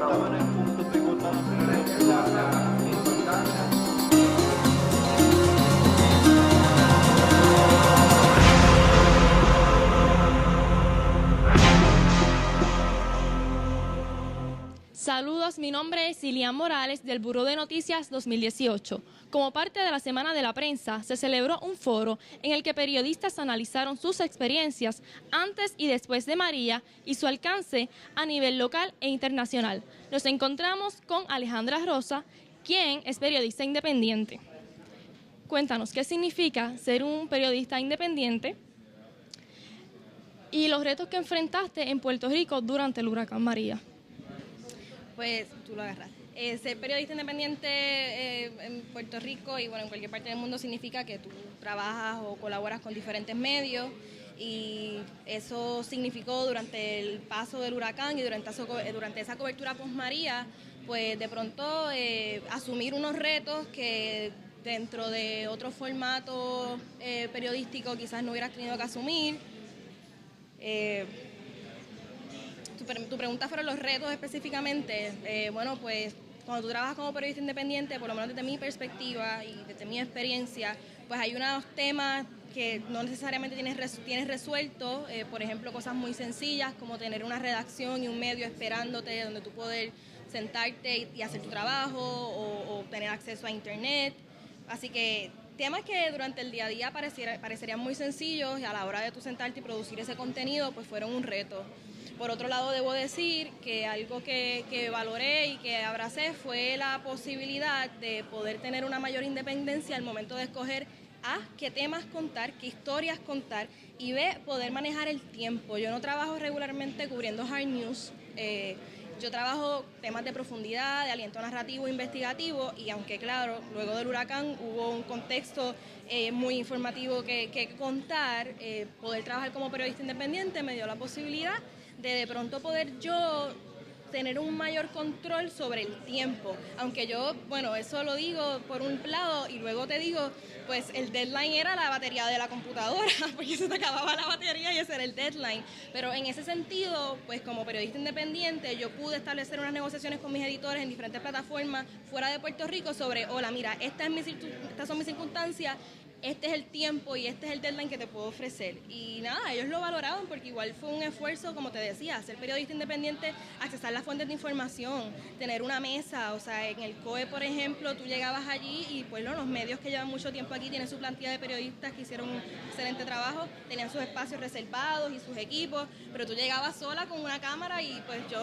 estaba en el punto pivotal de la importancia. Saludos, mi nombre es Ilian Morales del Buró de Noticias 2018. Como parte de la Semana de la Prensa, se celebró un foro en el que periodistas analizaron sus experiencias antes y después de María y su alcance a nivel local e internacional. Nos encontramos con Alejandra Rosa, quien es periodista independiente. Cuéntanos, ¿qué significa ser un periodista independiente y los retos que enfrentaste en Puerto Rico durante el huracán María? Pues tú lo agarras. Ser periodista independiente en Puerto Rico y bueno, en cualquier parte del mundo significa que tú trabajas o colaboras con diferentes medios y eso significó durante el paso del huracán y durante esa cobertura post-María, pues de pronto asumir unos retos que dentro de otro formato periodístico quizás no hubieras tenido que asumir. Tu pregunta fueron los retos específicamente. Bueno, pues cuando tú trabajas como periodista independiente, por lo menos desde mi perspectiva y desde mi experiencia, pues hay unos temas que no necesariamente tienes resuelto, por ejemplo, cosas muy sencillas como tener una redacción y un medio esperándote donde tú poder sentarte y hacer tu trabajo o tener acceso a internet. Así que temas que durante el día a día parecerían muy sencillos y a la hora de tú sentarte y producir ese contenido, pues fueron un reto. Por otro lado, debo decir que algo que valoré y que abracé fue la posibilidad de poder tener una mayor independencia al momento de escoger qué temas contar, qué historias contar y poder manejar el tiempo. Yo no trabajo regularmente cubriendo hard news. Yo trabajo temas de profundidad, de aliento narrativo, investigativo y aunque claro, luego del huracán hubo un contexto muy informativo que contar, poder trabajar como periodista independiente me dio la posibilidad de pronto poder yo tener un mayor control sobre el tiempo, aunque yo, bueno, eso lo digo por un lado y luego te digo, pues el deadline era la batería de la computadora, porque se te acababa la batería y ese era el deadline, pero en ese sentido, pues como periodista independiente, yo pude establecer unas negociaciones con mis editores en diferentes plataformas fuera de Puerto Rico sobre, hola, mira, estas son mis circunstancias, este es el tiempo y este es el deadline que te puedo ofrecer. Y nada, ellos lo valoraban porque igual fue un esfuerzo, como te decía, ser periodista independiente, accesar las fuentes de información, tener una mesa, o sea, en el COE, por ejemplo, tú llegabas allí y pues los medios que llevan mucho tiempo aquí tienen su plantilla de periodistas que hicieron un excelente trabajo, tenían sus espacios reservados y sus equipos, pero tú llegabas sola con una cámara y pues yo...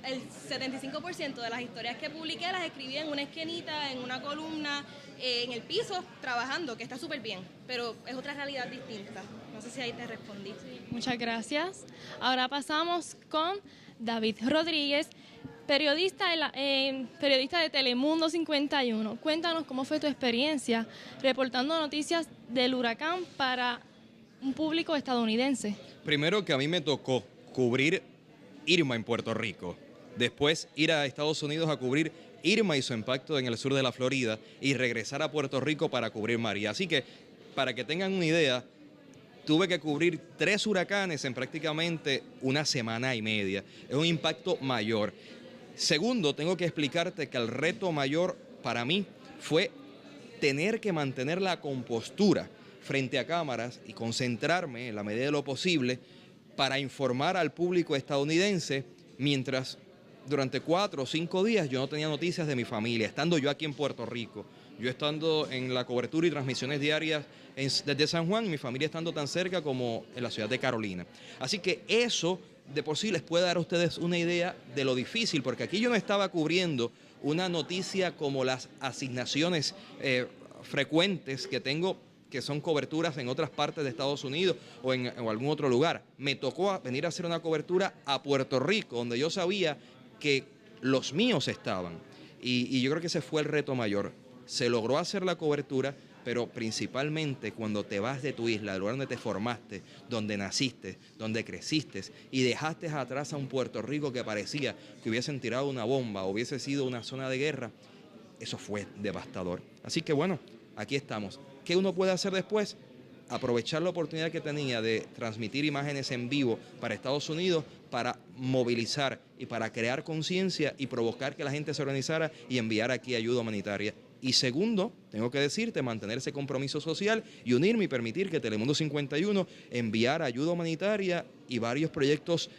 El 75% de las historias que publiqué las escribí en una esquinita, en una columna, en el piso, trabajando, que está súper bien, pero es otra realidad distinta. No sé si ahí te respondí. Sí, muchas gracias. Ahora pasamos con David Rodríguez, periodista de Telemundo 51. Cuéntanos cómo fue tu experiencia reportando noticias del huracán para un público estadounidense. Primero que a mí me tocó cubrir Irma en Puerto Rico. Después ir a Estados Unidos a cubrir Irma y su impacto en el sur de la Florida y regresar a Puerto Rico para cubrir María. Así que, para que tengan una idea, tuve que cubrir 3 huracanes en prácticamente una semana y media. Es un impacto mayor. Segundo, tengo que explicarte que el reto mayor para mí fue tener que mantener la compostura frente a cámaras y concentrarme en la medida de lo posible para informar al público estadounidense mientras durante 4 o 5 días yo no tenía noticias de mi familia, estando yo aquí en Puerto Rico, yo estando en la cobertura y transmisiones diarias desde San Juan y mi familia estando tan cerca como en la ciudad de Carolina. Así que eso de por sí les puede dar a ustedes una idea de lo difícil, porque aquí yo no estaba cubriendo una noticia como las asignaciones frecuentes que tengo, que son coberturas en otras partes de Estados Unidos o en algún otro lugar. Me tocó venir a hacer una cobertura a Puerto Rico, donde yo sabía que los míos estaban. Y yo creo que ese fue el reto mayor. Se logró hacer la cobertura, pero principalmente cuando te vas de tu isla, del lugar donde te formaste, donde naciste, donde creciste, y dejaste atrás a un Puerto Rico que parecía que hubiesen tirado una bomba o hubiese sido una zona de guerra, eso fue devastador. Así que bueno, aquí estamos. ¿Qué uno puede hacer después? aprovechar la oportunidad que tenía de transmitir imágenes en vivo para Estados Unidos para movilizar y para crear conciencia y provocar que la gente se organizara y enviar aquí ayuda humanitaria. Y segundo, tengo que decirte, mantener ese compromiso social y unirme y permitir que Telemundo 51 enviara ayuda humanitaria y varios proyectos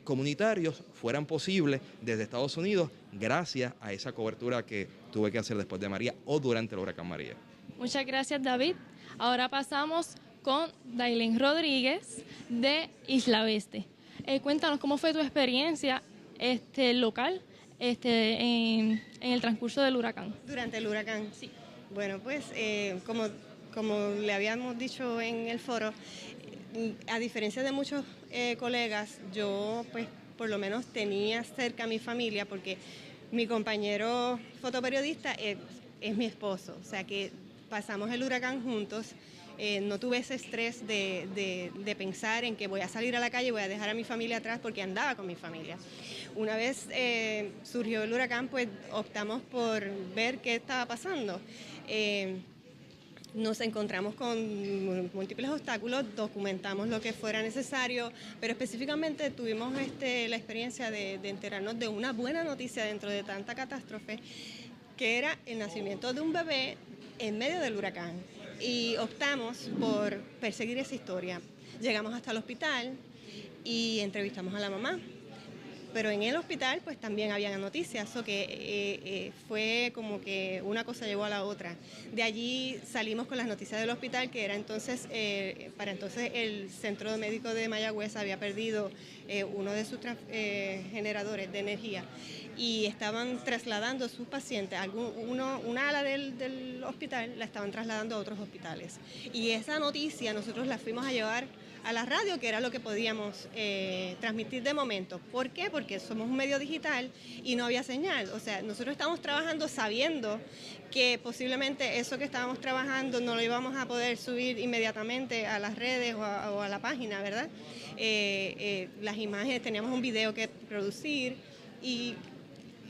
comunitarios fueran posibles desde Estados Unidos gracias a esa cobertura que tuve que hacer después de María o durante el huracán María. Muchas gracias, David. Ahora pasamos con Dailén Rodríguez de Isla Veste. Cuéntanos cómo fue tu experiencia local en el transcurso del huracán. Durante el huracán. Sí. Bueno, pues como le habíamos dicho en el foro, a diferencia de muchos colegas, yo pues por lo menos tenía cerca a mi familia porque mi compañero fotoperiodista es mi esposo, o sea que pasamos el huracán juntos. No tuve ese estrés de pensar en que voy a salir a la calle y voy a dejar a mi familia atrás porque andaba con mi familia. Una vez surgió el huracán, pues optamos por ver qué estaba pasando. Nos encontramos con múltiples obstáculos, documentamos lo que fuera necesario, pero específicamente tuvimos la experiencia de enterarnos de una buena noticia dentro de tanta catástrofe, que era el nacimiento de un bebé en medio del huracán. Y optamos por perseguir esa historia. Llegamos hasta el hospital y entrevistamos a la mamá. Pero en el hospital pues también había noticias, o que fue como que una cosa llevó a la otra. De allí salimos con las noticias del hospital, que era entonces, para entonces el Centro Médico de Mayagüez había perdido uno de sus generadores de energía y estaban trasladando a sus pacientes, una ala del hospital la estaban trasladando a otros hospitales. Y esa noticia nosotros la fuimos a llevar a la radio, que era lo que podíamos transmitir de momento. ¿Por qué? Porque somos un medio digital y no había señal. O sea, nosotros estábamos trabajando sabiendo que posiblemente eso que estábamos trabajando no lo íbamos a poder subir inmediatamente a las redes o a la página, ¿verdad? Las imágenes, teníamos un video que producir y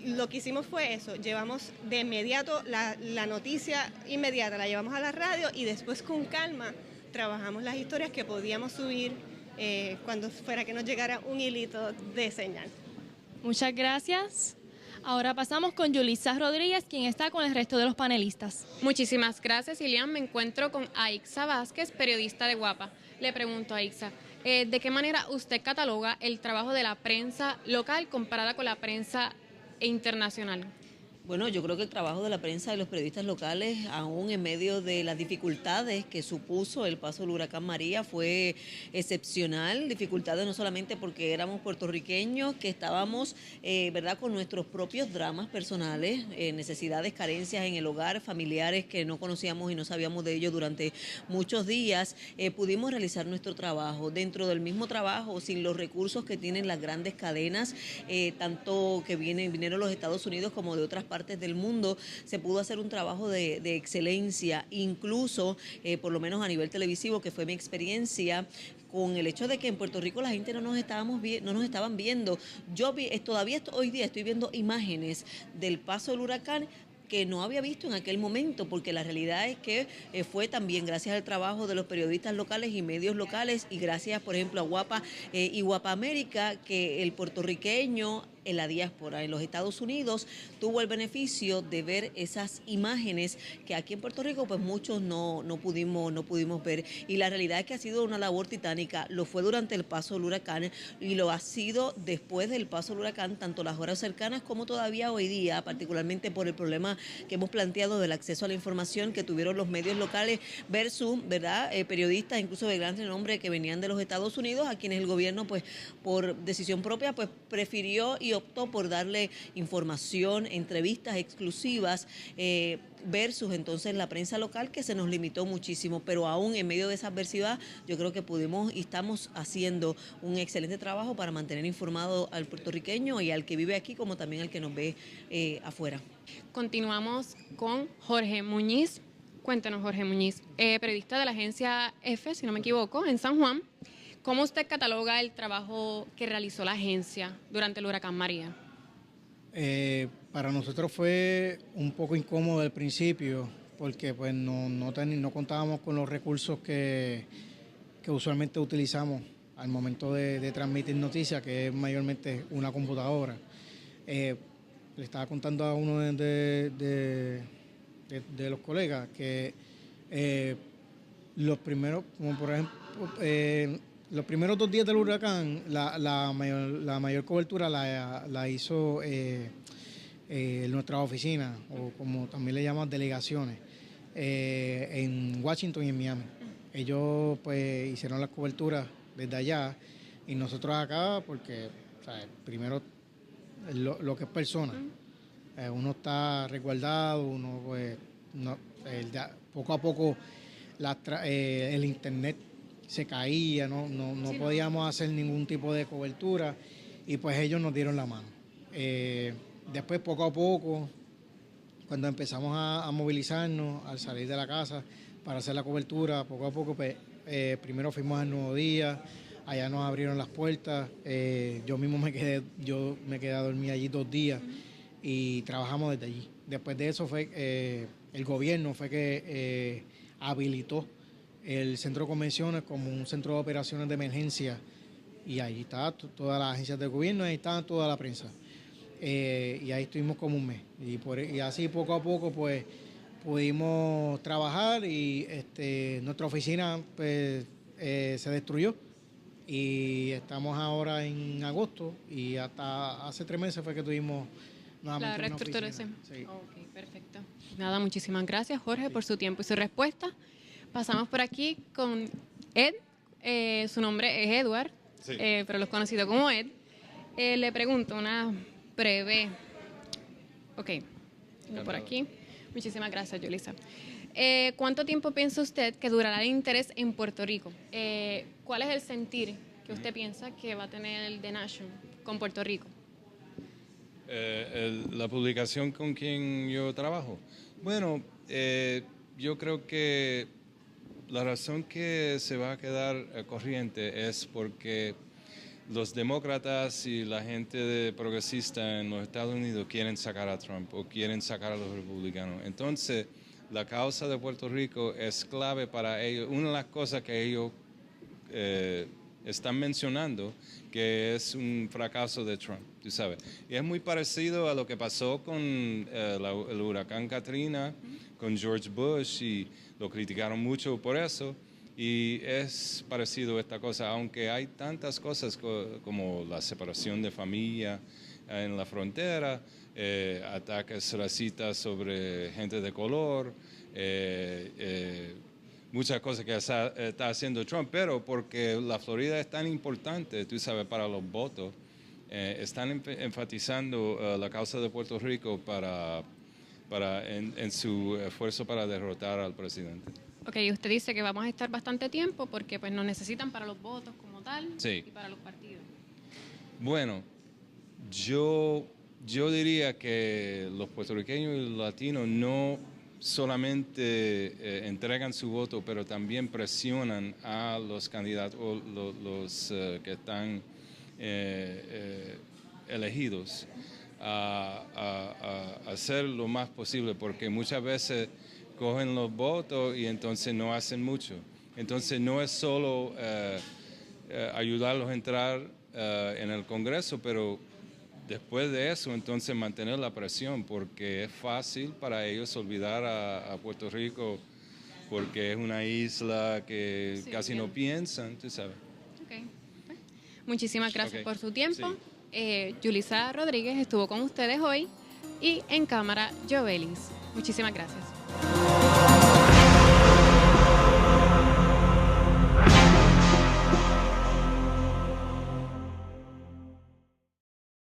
lo que hicimos fue eso, llevamos de inmediato la noticia inmediata, la llevamos a la radio y después con calma trabajamos las historias que podíamos subir cuando fuera que nos llegara un hilito de señal. Muchas gracias. Ahora pasamos con Yulisa Rodríguez, quien está con el resto de los panelistas. Muchísimas gracias, Ilian. Me encuentro con Aixa Vázquez, periodista de Guapa. Le pregunto a Aixa, ¿de qué manera usted cataloga el trabajo de la prensa local comparada con la prensa internacional? Bueno, yo creo que el trabajo de la prensa y los periodistas locales, aún en medio de las dificultades que supuso el paso del huracán María, fue excepcional. Dificultades no solamente porque éramos puertorriqueños, que estábamos, ¿verdad?, con nuestros propios dramas personales, necesidades, carencias en el hogar, familiares que no conocíamos y no sabíamos de ellos durante muchos días, pudimos realizar nuestro trabajo. Dentro del mismo trabajo, sin los recursos que tienen las grandes cadenas, tanto que vinieron los Estados Unidos como de otras partes del mundo, se pudo hacer un trabajo de excelencia, incluso por lo menos a nivel televisivo, que fue mi experiencia, con el hecho de que en Puerto Rico la gente no nos estaban viendo. Todavía hoy día estoy viendo imágenes del paso del huracán que no había visto en aquel momento, porque la realidad es que fue también gracias al trabajo de los periodistas locales y medios locales, y gracias, por ejemplo, a Guapa y Guapa América, que el puertorriqueño en la diáspora, en los Estados Unidos, tuvo el beneficio de ver esas imágenes que aquí en Puerto Rico pues muchos no pudimos ver. Y la realidad es que ha sido una labor titánica. Lo fue durante el paso del huracán y lo ha sido después del paso del huracán, tanto las horas cercanas como todavía hoy día, particularmente por el problema que hemos planteado del acceso a la información que tuvieron los medios locales versus, ¿verdad?, periodistas incluso de gran renombre que venían de los Estados Unidos, a quienes el gobierno pues por decisión propia pues prefirió y optó por darle información, entrevistas exclusivas versus entonces la prensa local, que se nos limitó muchísimo, pero aún en medio de esa adversidad yo creo que pudimos y estamos haciendo un excelente trabajo para mantener informado al puertorriqueño y al que vive aquí como también al que nos ve afuera. Continuamos con Jorge Muñiz. Cuéntanos, Jorge Muñiz, periodista de la agencia F, si no me equivoco, en San Juan. ¿Cómo usted cataloga el trabajo que realizó la agencia durante el huracán María? Para nosotros fue un poco incómodo al principio porque pues no contábamos con los recursos que usualmente utilizamos al momento de transmitir noticias, que es mayormente una computadora. Le estaba contando a uno de los colegas que los primeros, como por ejemplo, los primeros 2 días del huracán, la mayor cobertura la hizo nuestra oficina, o como también le llaman delegaciones, en Washington y en Miami. Ellos pues hicieron las coberturas desde allá y nosotros acá porque, o sea, primero lo que es persona. Uno está resguardado, uno pues poco a poco el internet se caía, no podíamos hacer ningún tipo de cobertura y pues ellos nos dieron la mano. Después poco a poco, cuando empezamos a movilizarnos, al salir de la casa para hacer la cobertura, poco a poco pues, primero fuimos al Nuevo Día, allá nos abrieron las puertas, yo mismo me quedé a dormir allí 2 días y trabajamos desde allí. Después de eso fue el gobierno fue que habilitó el centro de convenciones como un centro de operaciones de emergencia y ahí está todas las agencias del gobierno, ahí está toda la prensa. Y ahí estuvimos como un mes y así poco a poco pues pudimos trabajar y nuestra oficina pues, se destruyó y estamos ahora en agosto y hasta hace 3 meses fue que tuvimos nuevamente la una oficina. reestructuración. Sí. Ok, perfecto. Nada, muchísimas gracias, Jorge, por su tiempo y su respuesta. Pasamos por aquí con Ed. Su nombre es Edward, Sí. pero lo es conocido como Ed. Le pregunto una breve... Ok, tengo por aquí. Muchísimas gracias, Yulisa. ¿Cuánto tiempo piensa usted que durará el interés en Puerto Rico? ¿Cuál es el sentir que usted piensa que va a tener el The Nation con Puerto Rico? La publicación con quien yo trabajo. Bueno, yo creo que la razón que se va a quedar corriente es porque los demócratas y la gente progresista en los Estados Unidos quieren sacar a Trump o quieren sacar a los republicanos. Entonces, la causa de Puerto Rico es clave para ellos. Una de las cosas que ellos están mencionando que es un fracaso de Trump, tú sabes. Y es muy parecido a lo que pasó con el huracán Katrina, con George Bush, y lo criticaron mucho por eso. Y es parecido a esta cosa, aunque hay tantas cosas como la separación de familia en la frontera, ataques racistas sobre gente de color, muchas cosas que está haciendo Trump, pero porque la Florida es tan importante, tú sabes, para los votos, están enfatizando la causa de Puerto Rico en su esfuerzo para derrotar al presidente. Ok, usted dice que vamos a estar bastante tiempo porque pues nos necesitan para los votos como tal Sí. y para los partidos. Bueno, yo diría que los puertorriqueños y los latinos no solamente entregan su voto, pero también presionan a los candidatos o los que están elegidos a hacer lo más posible, porque muchas veces cogen los votos y entonces no hacen mucho. Entonces no es solo ayudarlos a entrar en el Congreso, pero después de eso entonces mantener la presión, porque es fácil para ellos olvidar a Puerto Rico porque es una isla que Sí, casi bien. no piensan, tú sabes. Okay. Muchísimas gracias Ok. por su tiempo. Sí. Yulisa Rodríguez estuvo con ustedes hoy y en cámara Jovelis. Muchísimas gracias.